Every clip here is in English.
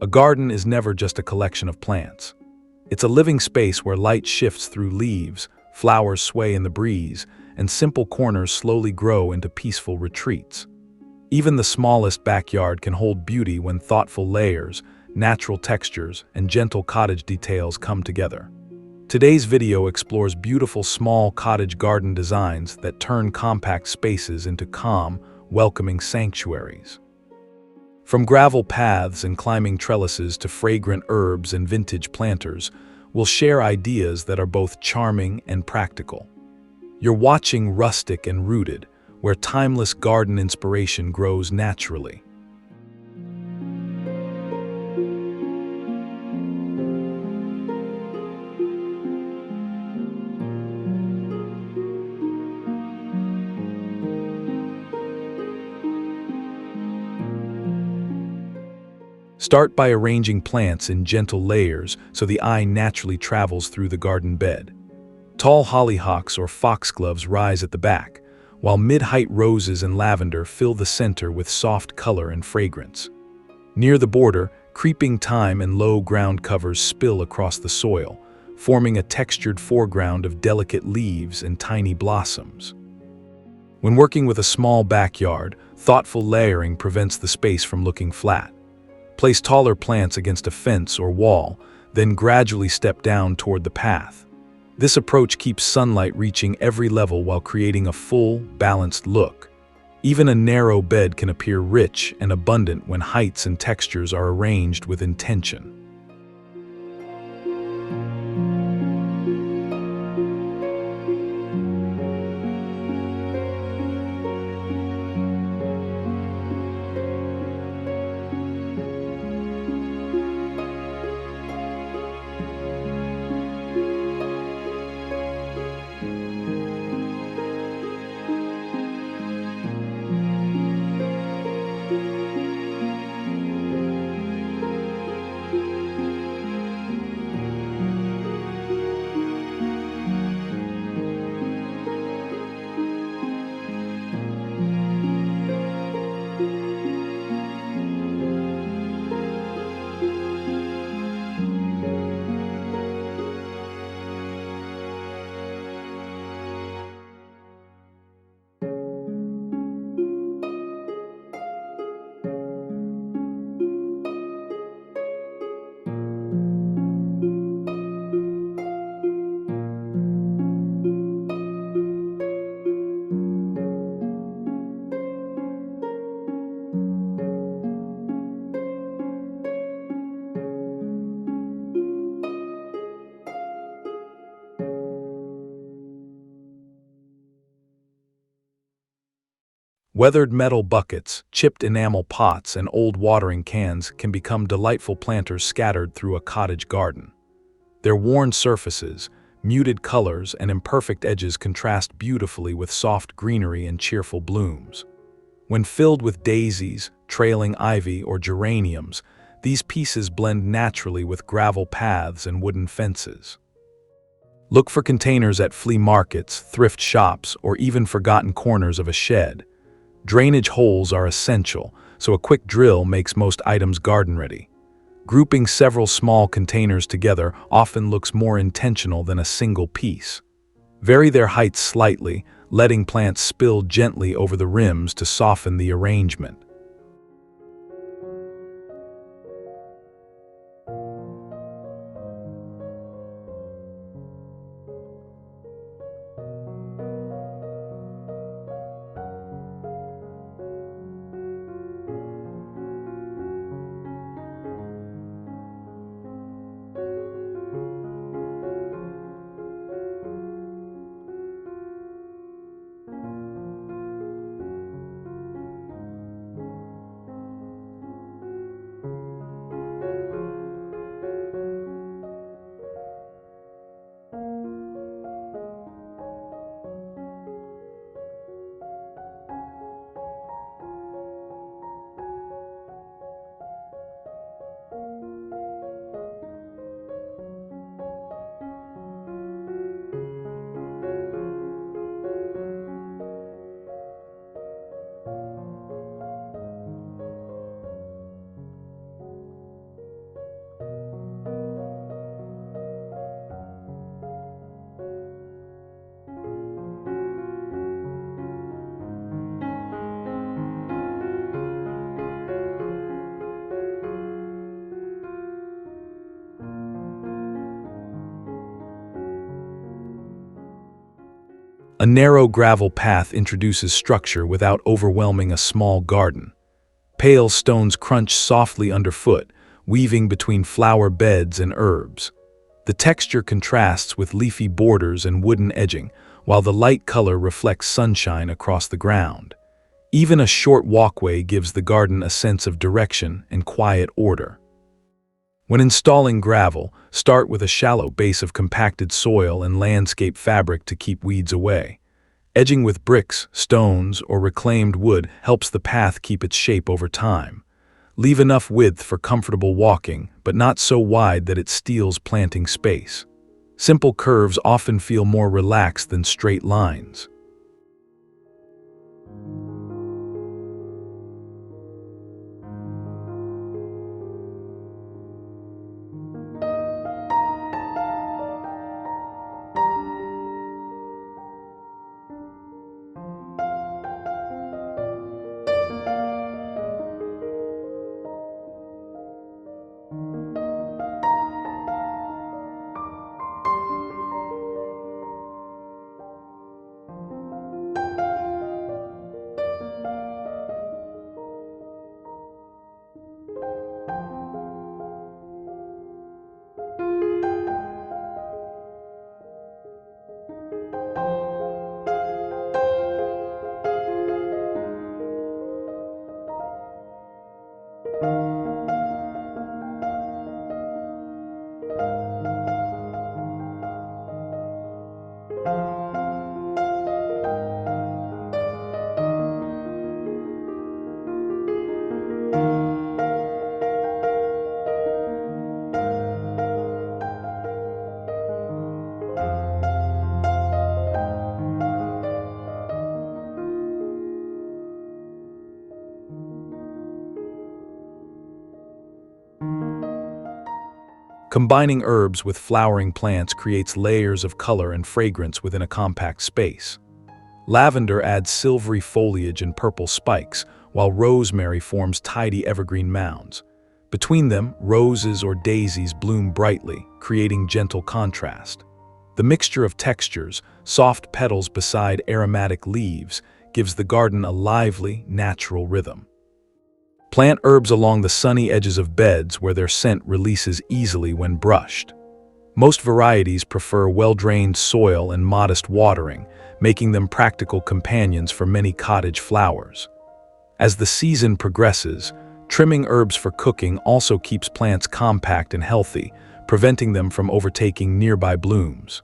A garden is never just a collection of plants. It's a living space where light shifts through leaves, flowers sway in the breeze, and simple corners slowly grow into peaceful retreats. Even the smallest backyard can hold beauty when thoughtful layers, natural textures, and gentle cottage details come together. Today's video explores beautiful small cottage garden designs that turn compact spaces into calm, welcoming sanctuaries. From gravel paths and climbing trellises to fragrant herbs and vintage planters, we'll share ideas that are both charming and practical. You're watching Rustic and Rooted, where timeless garden inspiration grows naturally. Start by arranging plants in gentle layers so the eye naturally travels through the garden bed. Tall hollyhocks or foxgloves rise at the back, while mid-height roses and lavender fill the center with soft color and fragrance. Near the border, creeping thyme and low ground covers spill across the soil, forming a textured foreground of delicate leaves and tiny blossoms. When working with a small backyard, thoughtful layering prevents the space from looking flat. Place taller plants against a fence or wall, then gradually step down toward the path. This approach keeps sunlight reaching every level while creating a full, balanced look. Even a narrow bed can appear rich and abundant when heights and textures are arranged with intention. Weathered metal buckets, chipped enamel pots, and old watering cans can become delightful planters scattered through a cottage garden. Their worn surfaces, muted colors, and imperfect edges contrast beautifully with soft greenery and cheerful blooms. When filled with daisies, trailing ivy, or geraniums, these pieces blend naturally with gravel paths and wooden fences. Look for containers at flea markets, thrift shops, or even forgotten corners of a shed. Drainage holes are essential, so a quick drill makes most items garden-ready. Grouping several small containers together often looks more intentional than a single piece. Vary their heights slightly, letting plants spill gently over the rims to soften the arrangement. A narrow gravel path introduces structure without overwhelming a small garden. Pale stones crunch softly underfoot, weaving between flower beds and herbs. The texture contrasts with leafy borders and wooden edging, while the light color reflects sunshine across the ground. Even a short walkway gives the garden a sense of direction and quiet order. When installing gravel, start with a shallow base of compacted soil and landscape fabric to keep weeds away. Edging with bricks, stones, or reclaimed wood helps the path keep its shape over time. Leave enough width for comfortable walking, but not so wide that it steals planting space. Simple curves often feel more relaxed than straight lines. Combining herbs with flowering plants creates layers of color and fragrance within a compact space. Lavender adds silvery foliage and purple spikes, while rosemary forms tidy evergreen mounds. Between them, roses or daisies bloom brightly, creating gentle contrast. The mixture of textures, soft petals beside aromatic leaves, gives the garden a lively, natural rhythm. Plant herbs along the sunny edges of beds where their scent releases easily when brushed. Most varieties prefer well-drained soil and modest watering, making them practical companions for many cottage flowers. As the season progresses, trimming herbs for cooking also keeps plants compact and healthy, preventing them from overtaking nearby blooms.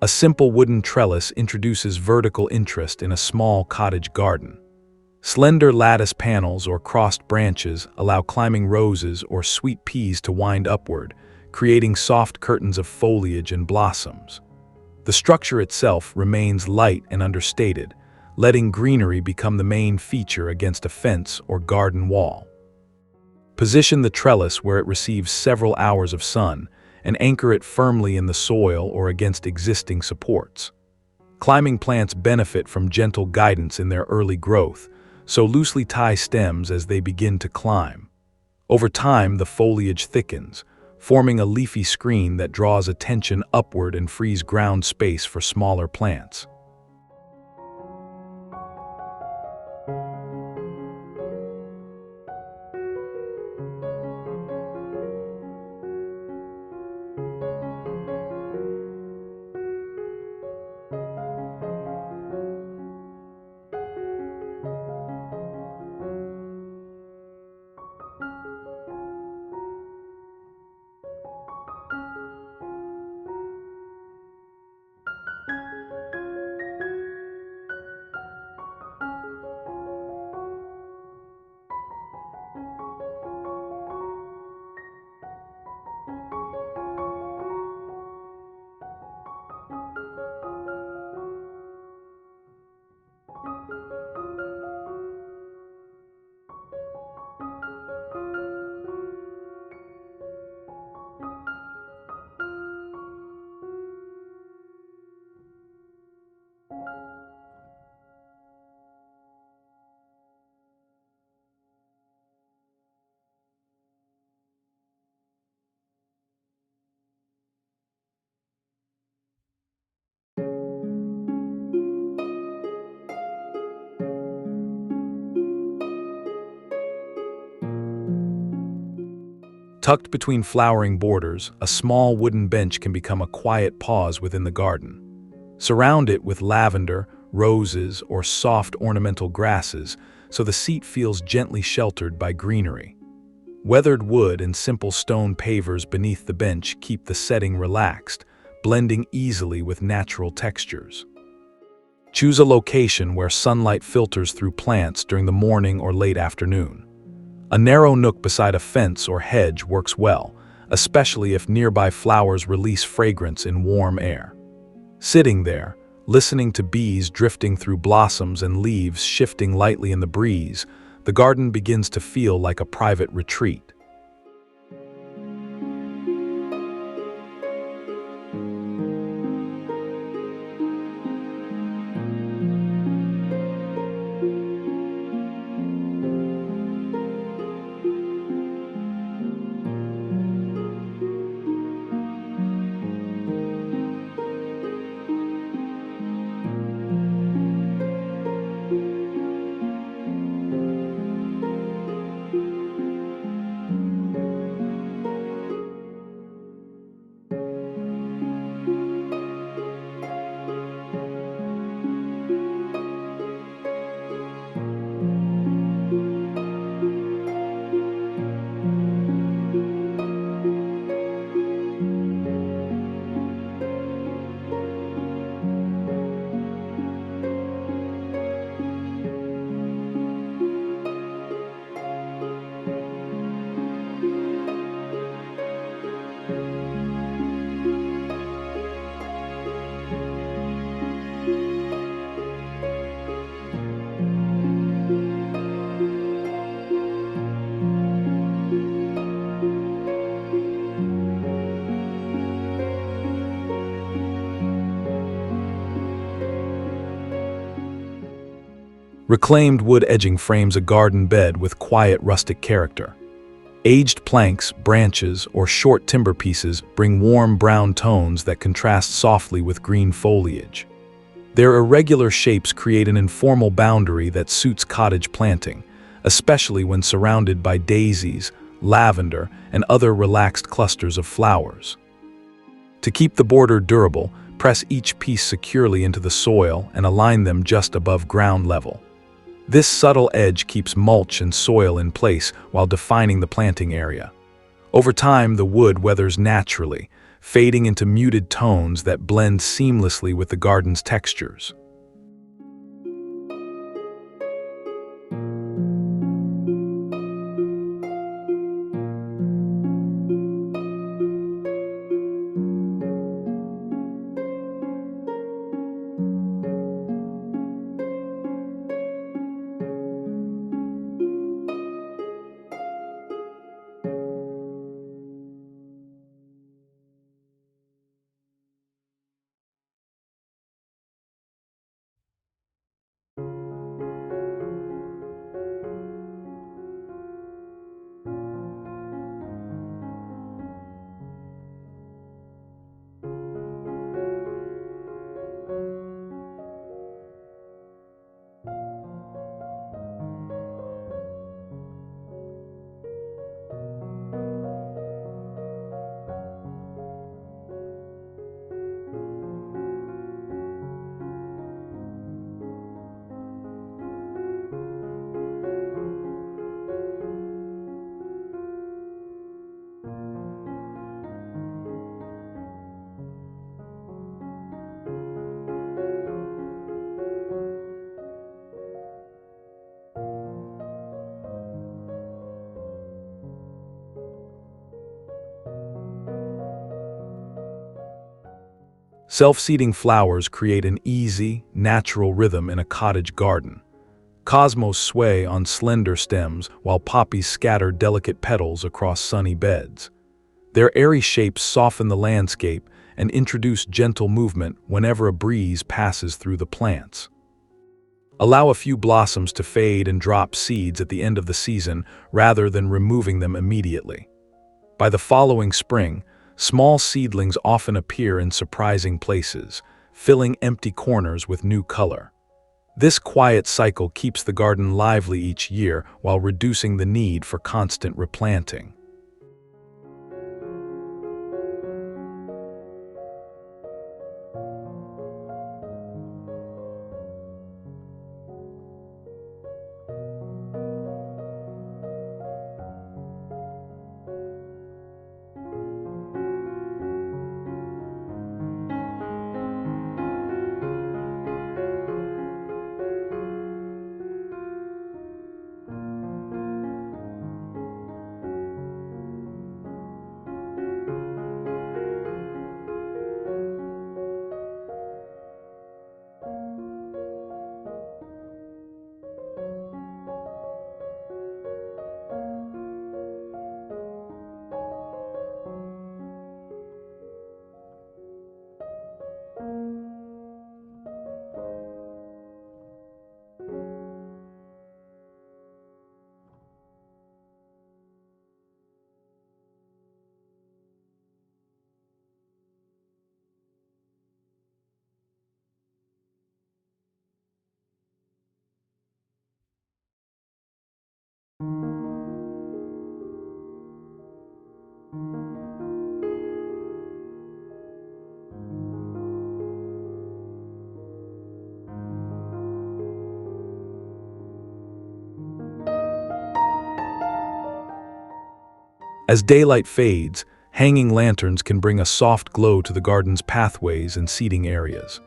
A simple wooden trellis introduces vertical interest in a small cottage garden. Slender lattice panels or crossed branches allow climbing roses or sweet peas to wind upward, creating soft curtains of foliage and blossoms. The structure itself remains light and understated, letting greenery become the main feature against a fence or garden wall. Position the trellis where it receives several hours of sun, and anchor it firmly in the soil or against existing supports. Climbing plants benefit from gentle guidance in their early growth, so loosely tie stems as they begin to climb. Over time, the foliage thickens, forming a leafy screen that draws attention upward and frees ground space for smaller plants. Tucked between flowering borders, a small wooden bench can become a quiet pause within the garden. Surround it with lavender, roses, or soft ornamental grasses so the seat feels gently sheltered by greenery. Weathered wood and simple stone pavers beneath the bench keep the setting relaxed, blending easily with natural textures. Choose a location where sunlight filters through plants during the morning or late afternoon. A narrow nook beside a fence or hedge works well, especially if nearby flowers release fragrance in warm air. Sitting there, listening to bees drifting through blossoms and leaves shifting lightly in the breeze, the garden begins to feel like a private retreat. Reclaimed wood edging frames a garden bed with quiet rustic character. Aged planks, branches, or short timber pieces bring warm brown tones that contrast softly with green foliage. Their irregular shapes create an informal boundary that suits cottage planting, especially when surrounded by daisies, lavender, and other relaxed clusters of flowers. To keep the border durable, press each piece securely into the soil and align them just above ground level. This subtle edge keeps mulch and soil in place while defining the planting area. Over time, the wood weathers naturally, fading into muted tones that blend seamlessly with the garden's textures. Self-seeding flowers create an easy, natural rhythm in a cottage garden. Cosmos sway on slender stems while poppies scatter delicate petals across sunny beds. Their airy shapes soften the landscape and introduce gentle movement whenever a breeze passes through the plants. Allow a few blossoms to fade and drop seeds at the end of the season rather than removing them immediately. By the following spring, small seedlings often appear in surprising places, filling empty corners with new color. This quiet cycle keeps the garden lively each year while reducing the need for constant replanting. As daylight fades, hanging lanterns can bring a soft glow to the garden's pathways and seating areas.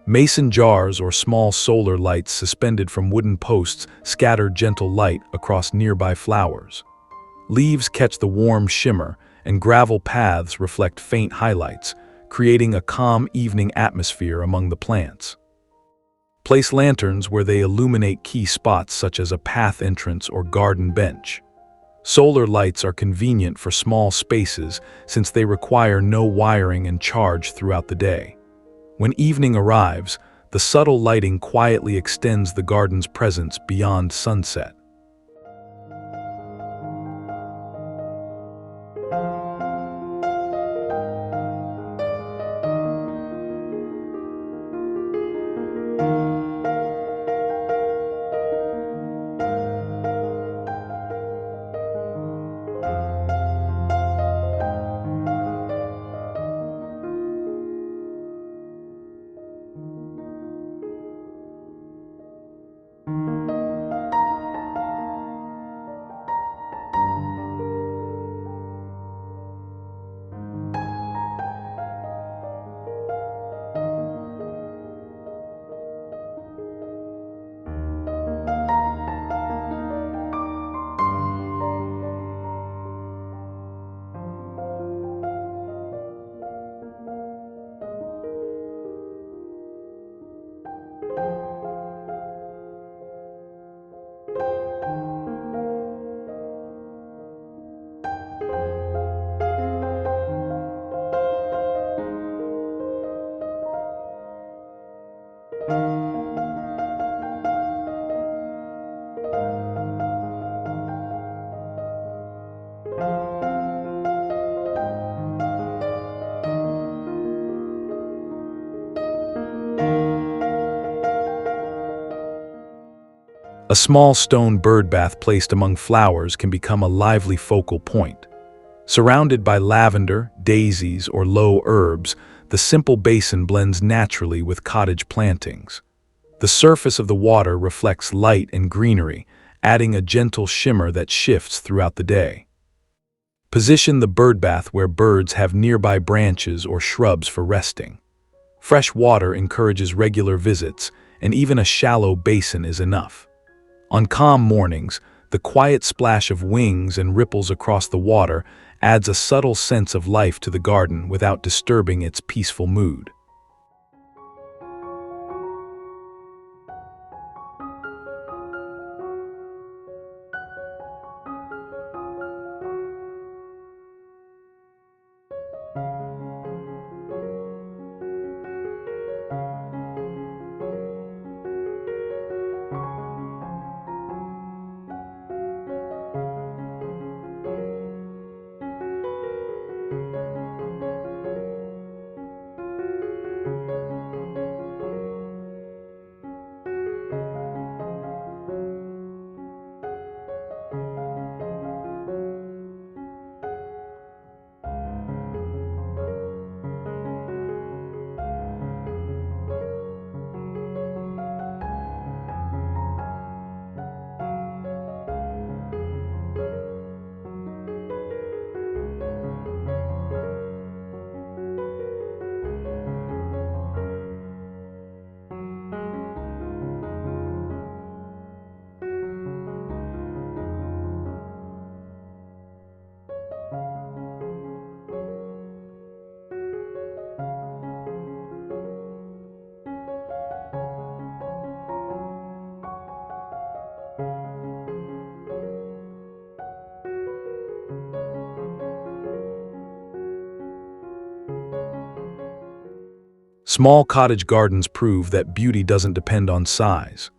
Mason jars or small solar lights suspended from wooden posts scatter gentle light across nearby flowers. Leaves catch the warm shimmer, and gravel paths reflect faint highlights, creating a calm evening atmosphere among the plants. Place lanterns where they illuminate key spots such as a path entrance or garden bench. Solar lights are convenient for small spaces since they require no wiring and charge throughout the day. When evening arrives, the subtle lighting quietly extends the garden's presence beyond sunset. A small stone bird bath placed among flowers can become a lively focal point. Surrounded by lavender, daisies, or low herbs, the simple basin blends naturally with cottage plantings. The surface of the water reflects light and greenery, adding a gentle shimmer that shifts throughout the day. Position the birdbath where birds have nearby branches or shrubs for resting. Fresh water encourages regular visits, and even a shallow basin is enough. On calm mornings, the quiet splash of wings and ripples across the water adds a subtle sense of life to the garden without disturbing its peaceful mood. Small cottage gardens prove that beauty doesn't depend on size.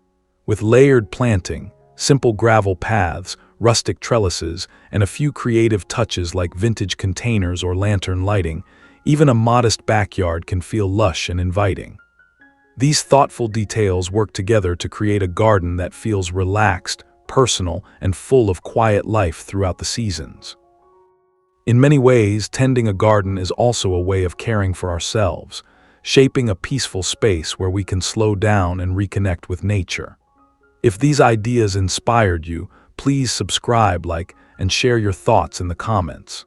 With layered planting, simple gravel paths, rustic trellises, and a few creative touches like vintage containers or lantern lighting, even a modest backyard can feel lush and inviting. These thoughtful details work together to create a garden that feels relaxed, personal, and full of quiet life throughout the seasons. In many ways, tending a garden is also a way of caring for ourselves, shaping a peaceful space where we can slow down and reconnect with nature. If these ideas inspired you, please subscribe, like, and share your thoughts in the comments.